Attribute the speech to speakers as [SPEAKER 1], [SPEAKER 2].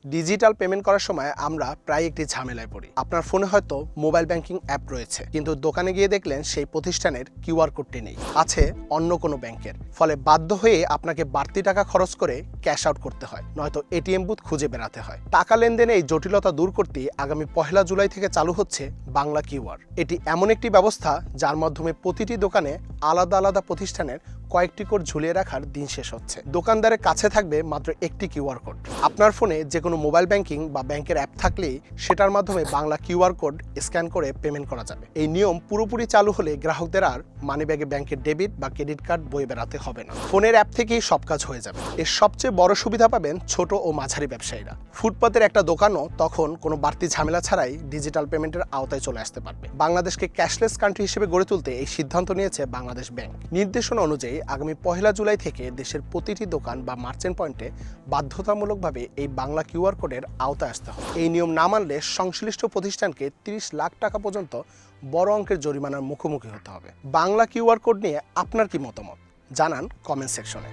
[SPEAKER 1] Digital payment করার সময় আমরা প্রায় একটি ঝামেলায় পড়ি। আপনার ফোনে হয়তো মোবাইল ব্যাংকিং অ্যাপ রয়েছে, কিন্তু দোকানে গিয়ে দেখলেন সেই প্রতিষ্ঠানের কিউআর কোডটি নেই, আছে অন্য কোনো ব্যাংকের। ফলে বাধ্য হয়ে আপনাকে বাড়তি টাকা খরচ করে ক্যাশ আউট করতে হয়, নয়তো এটিএম বুথ খুঁজে বেড়াতে হয়। টাকা লেনদেনে এই জটিলতা দূর করতে আগামী 1 জুলাই থেকে চালু হচ্ছে বাংলা কিউআর। এটি এমন একটি ব্যবস্থা যার মাধ্যমে প্রতিটি দোকানে আলাদা আলাদা প্রতিষ্ঠানের কয়েকটি কোড ঝুলিয়ে রাখার দিন শেষ হচ্ছে। দোকানদারের কাছে থাকবে মাত্র একটি কিউআর কোড। আপনার ফোনে যে কোনো মোবাইল ব্যাংকিং বা ব্যাংকের অ্যাপ থাকলেই সেটার মাধ্যমে বাংলা কিউআর কোড স্ক্যান করে পেমেন্ট করা যাবে। এই নিয়ম পুরোপুরি চালু হলে গ্রাহকদের আর মানিব্যাগে ব্যাংকের ডেবিট বা ক্রেডিট কার্ড বয়ে বেড়াতে হবে না। ফোনের অ্যাপ থেকেই সব কাজ হয়ে যাবে। এর সবচেয়ে বড় সুবিধা পাবেন ছোট ও মাঝারি ব্যবসায়ীরা। ফুটপাতের একটা দোকানও তখন কোনো বাড়তি ঝামেলা ছাড়াই ডিজিটাল পেমেন্টের আওতায় চলে আসতে পারবে। বাংলাদেশকে ক্যাশলেস কান্ট্রি হিসেবে গড়ে তুলতে এই সিদ্ধান্ত নিয়েছে বাংলাদেশ ব্যাংক। নির্দেশনা অনুযায়ী আগামী 1 জুলাই থেকে দেশের প্রতিটি দোকান বা মার্চেন্ট পয়েন্টে বাধ্যতামূলকভাবে এই বাংলা কিউআর কোডের আওতায় আসতে হবে। এই নিয়ম না মানলে সংশ্লিষ্ট প্রতিষ্ঠানকে 30 লাখ টাকা পর্যন্ত বড় অঙ্কের জরিমানার মুখোমুখি হতে হবে। বাংলা কিউআর কোড নিয়ে আপনার কি মতামত জানান কমেন্ট সেকশনে।